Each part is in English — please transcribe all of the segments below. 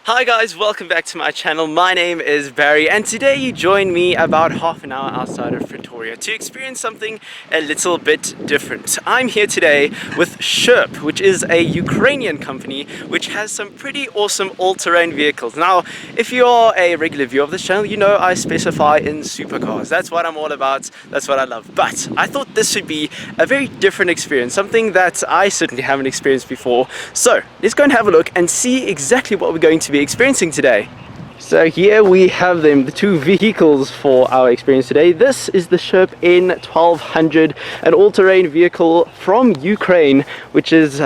Hi guys, welcome back to my channel. My name is Barry and today you join me about half an hour outside of Pretoria to experience something a little bit different. I'm here today with Sherp, which is a Ukrainian company which has some pretty awesome all-terrain vehicles. Now, if you are a regular viewer of this channel, you know I specify in supercars. That's what I'm all about, that's what I love. But I thought this would be a very different experience, something that I certainly haven't experienced before. So, let's go and have a look and see exactly what we're going to be experiencing today. So here we have them, the two vehicles for our experience today. This is the Sherp N1200, an all-terrain vehicle from Ukraine, which has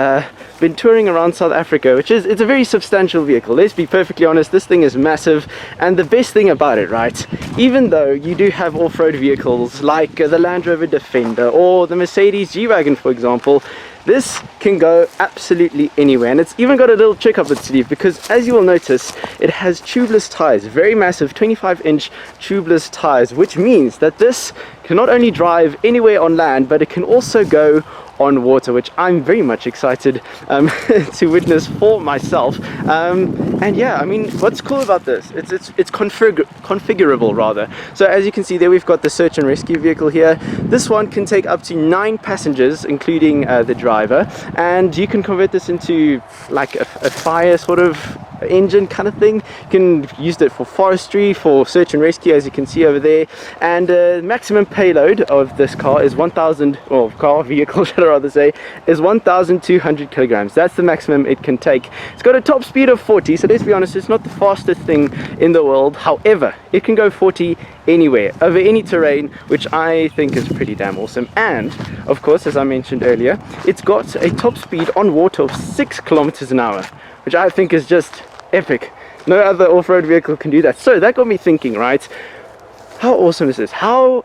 been touring around South Africa, it's a very substantial vehicle. Let's be perfectly honest, this thing is massive. And the best thing about it, right, even though you do have off-road vehicles like the Land Rover Defender or the Mercedes G-Wagon, for example, this can go absolutely anywhere, and it's even got a little trick up its sleeve because, as you will notice, it has tubeless tires, very massive 25-inch tubeless tires, which means that this can not only drive anywhere on land, but it can also go on water, which I'm very much excited to witness for myself. And yeah, I mean, what's cool about this, it's configurable rather. So as you can see there, we've got the search and rescue vehicle here. This one can take up to 9 passengers, including the driver, and you can convert this into like a fire sort of engine kind of thing. You can use it for forestry, for search and rescue, as you can see over there. And maximum payload of this car is 1,000, or vehicle should I rather say, is 1,200 kilograms. That's the maximum it can take. It's got a top speed of 40, so let's be honest, it's not the fastest thing in the world. However, it can go 40 anywhere, over any terrain, which I think is pretty damn awesome. And of course, as I mentioned earlier, it's got a top speed on water of 6 kilometers an hour, which I think is just epic. No other off-road vehicle can do that. So that got me thinking, right, how awesome is this? How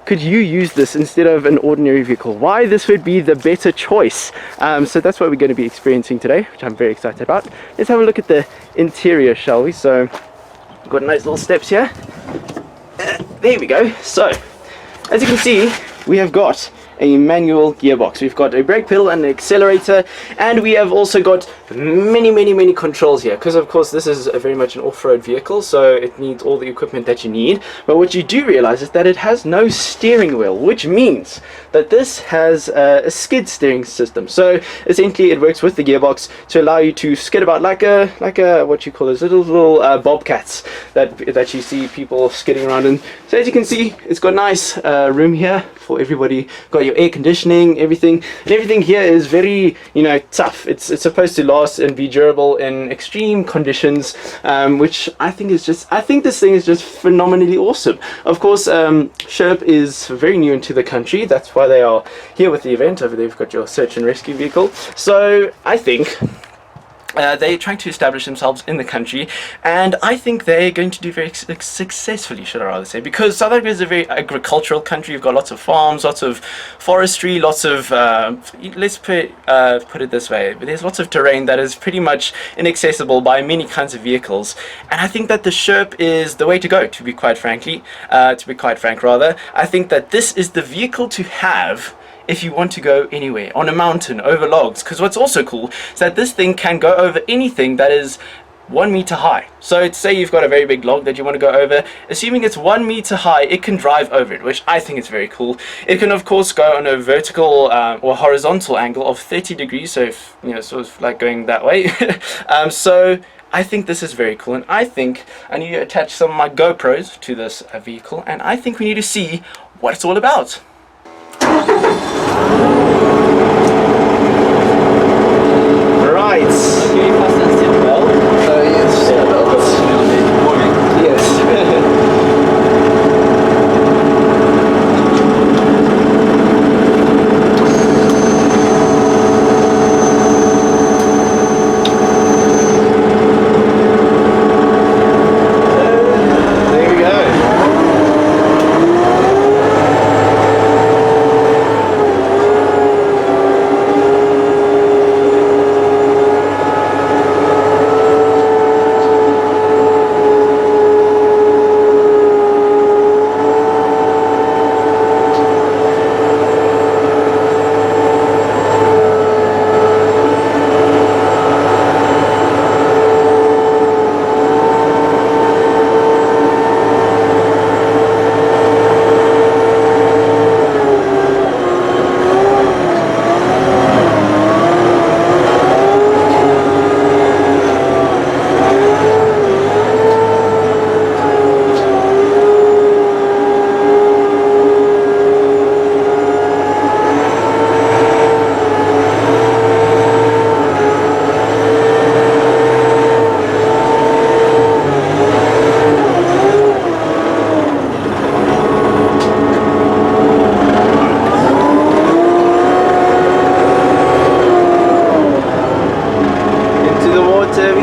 could you use this instead of an ordinary vehicle? Why this would be the better choice? So that's what we're going to be experiencing today, which I'm very excited about. Let's have a look at the interior, shall we? So we've got nice little steps here. There we go. So as you can see, we have got a manual gearbox, we've got a brake pedal and an accelerator, and we have also got many controls here, because of course this is very much an off-road vehicle, so it needs all the equipment that you need. But what you do realize is that it has no steering wheel, which means that this has a skid steering system. So essentially it works with the gearbox to allow you to skid about like a what you call those little bobcats that you see people skidding around in. So as you can see, it's got nice room here for everybody. Got your air conditioning, everything, and everything here is very, you know, tough. It's supposed to last and be durable in extreme conditions, which I think this thing is just phenomenally awesome. Of course, Sherp is very new into the country. That's why they are here with the event. Over there we've got your search and rescue vehicle. So I think they're trying to establish themselves in the country, and I think they're going to do very successfully, should I rather say, because South Africa is a very agricultural country. You've got lots of farms, lots of forestry, lots of let's put it this way, there's lots of terrain that is pretty much inaccessible by many kinds of vehicles, and I think that the Sherp is the way to go, to be quite frank rather. I think that this is the vehicle to have if you want to go anywhere, on a mountain, over logs, because what's also cool is that this thing can go over anything that is 1 meter high. So say you've got a very big log that you want to go over, assuming it's 1 meter high, it can drive over it, which I think is very cool. It can of course go on a vertical or horizontal angle of 30 degrees, so if, you know, sort of like going that way. So I think this is very cool, and I think I need to attach some of my GoPros to this vehicle, and I think we need to see what it's all about. Right. Okay, fasten the seatbelt. Yes. Yes. There we go.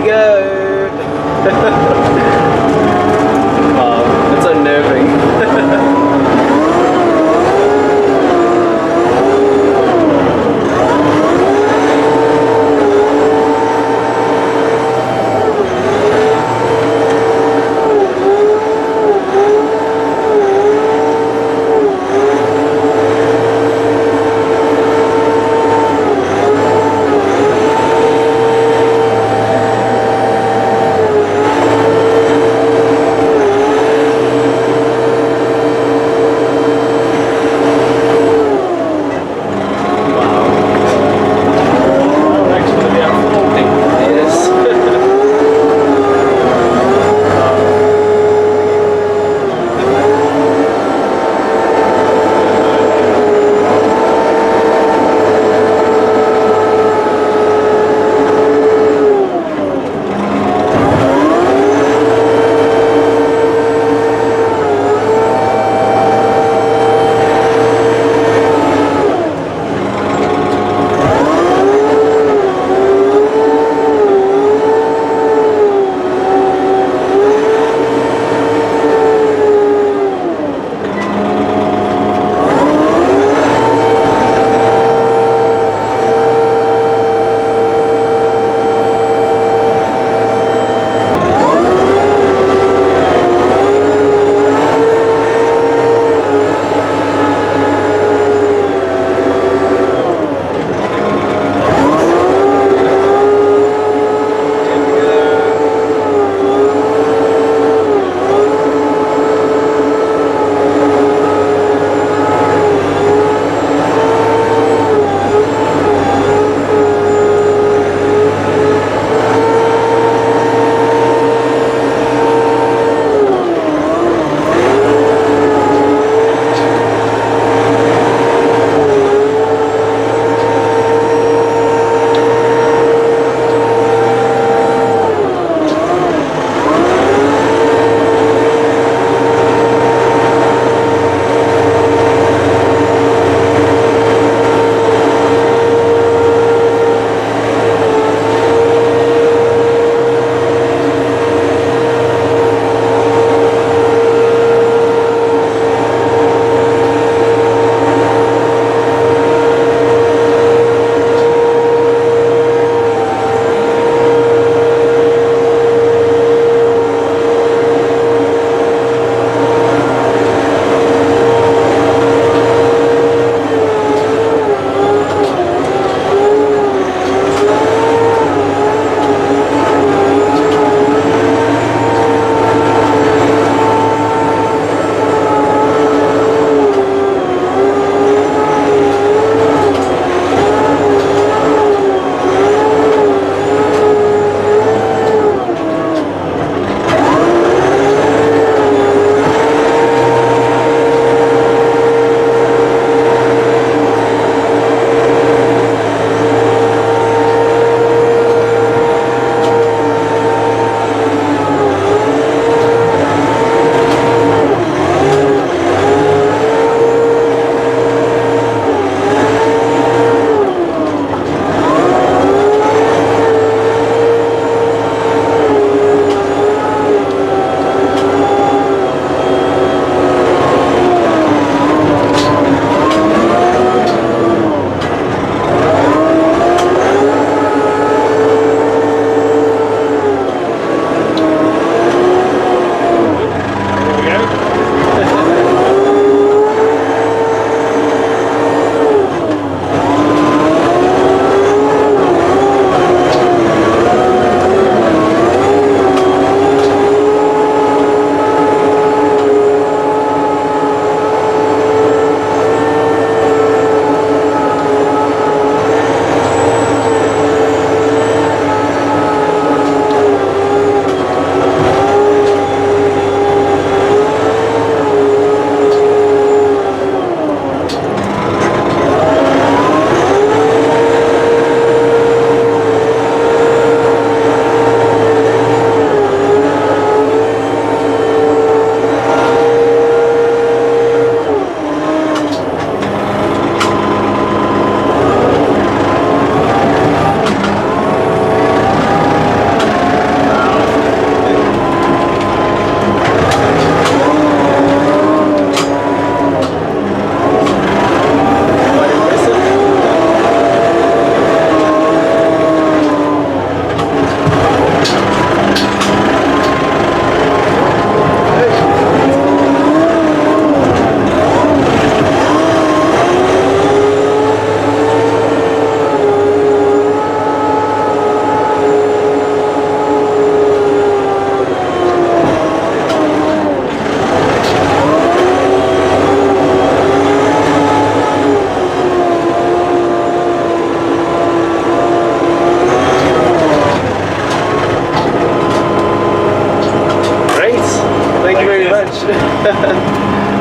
go. Wow, that's unnerving.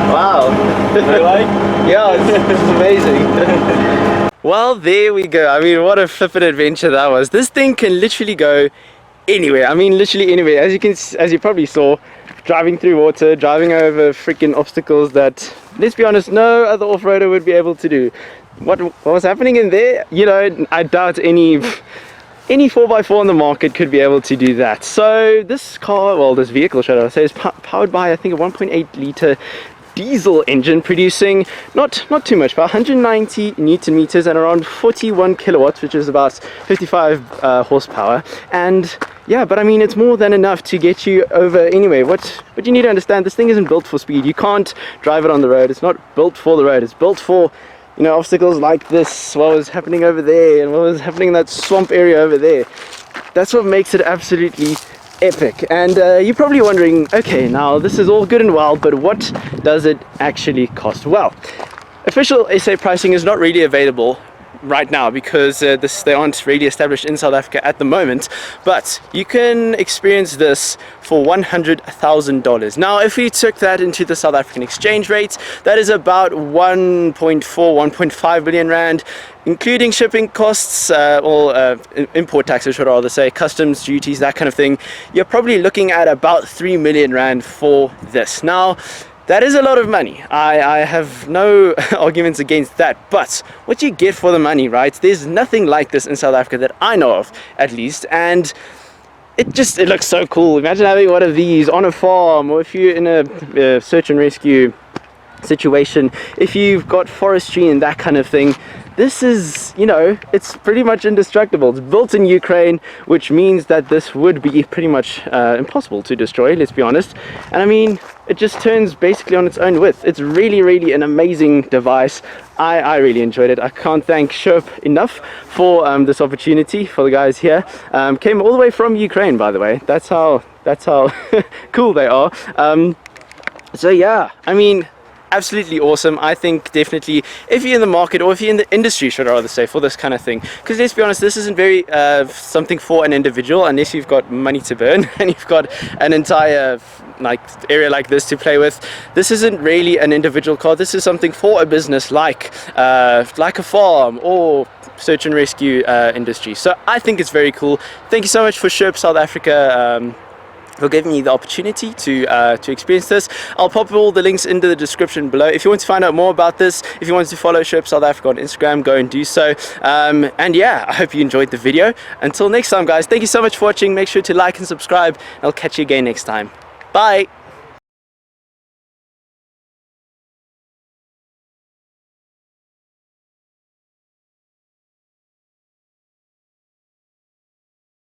Wow. Yeah, it's amazing. Well, there we go. I mean, what a flippin' adventure that was. This thing can literally go anywhere. I mean, literally anywhere. As you probably saw, driving through water, driving over freaking obstacles that, let's be honest, no other off-roader would be able to do. What was happening in there? You know, I doubt any 4x4 on the market could be able to do that. So this car, well, this vehicle, should I say, is powered by, I think, a 1.8 litre diesel engine, producing not too much, but 190 newton meters and around 41 kilowatts, which is about 55 horsepower. And yeah, but I mean, it's more than enough to get you over anyway. What you need to understand, this thing isn't built for speed. You can't drive it on the road. It's not built for the road. It's built for, you know, obstacles like this, what was happening over there and what was happening in that swamp area over there. That's what makes it absolutely epic. And you're probably wondering, okay, now this is all good and well, but what does it actually cost? Well, official SA pricing is not really available right now because they aren't really established in South Africa at the moment, but you can experience this for $100,000. Now, if we took that into the South African exchange rate, that is about 1.5 billion rand, including shipping costs, import taxes, should I rather say, customs duties, that kind of thing. You're probably looking at about 3 million rand for this. Now, that is a lot of money. I have no arguments against that, but what you get for the money, right? There's nothing like this in South Africa that I know of, at least, and it looks so cool. Imagine having one of these on a farm, or if you're in a search and rescue situation, if you've got forestry and that kind of thing. This is, you know, it's pretty much indestructible. It's built in Ukraine, which means that this would be pretty much impossible to destroy, let's be honest. And I mean, it just turns basically on its own width. It's really, really an amazing device. I really enjoyed it. I can't thank Sherp enough for this opportunity, for the guys here. Came all the way from Ukraine, by the way. That's how cool they are. So yeah, I mean, absolutely awesome. I think definitely if you're in the market, or if you're in the industry, should I rather say, for this kind of thing, because let's be honest, this isn't very something for an individual, unless you've got money to burn and you've got an entire area like this to play with. This isn't really an individual car. This is something for a business like a farm or search and rescue industry. So I think it's very cool. Thank you so much for Sherp South Africa for giving me the opportunity to experience this. I'll pop all the links into the description below. If you want to find out more about this, if you want to follow Sherp South Africa on Instagram, go and do so. And yeah, I hope you enjoyed the video. Until next time, guys, thank you so much for watching. Make sure to like and subscribe. I'll catch you again next time. Bye.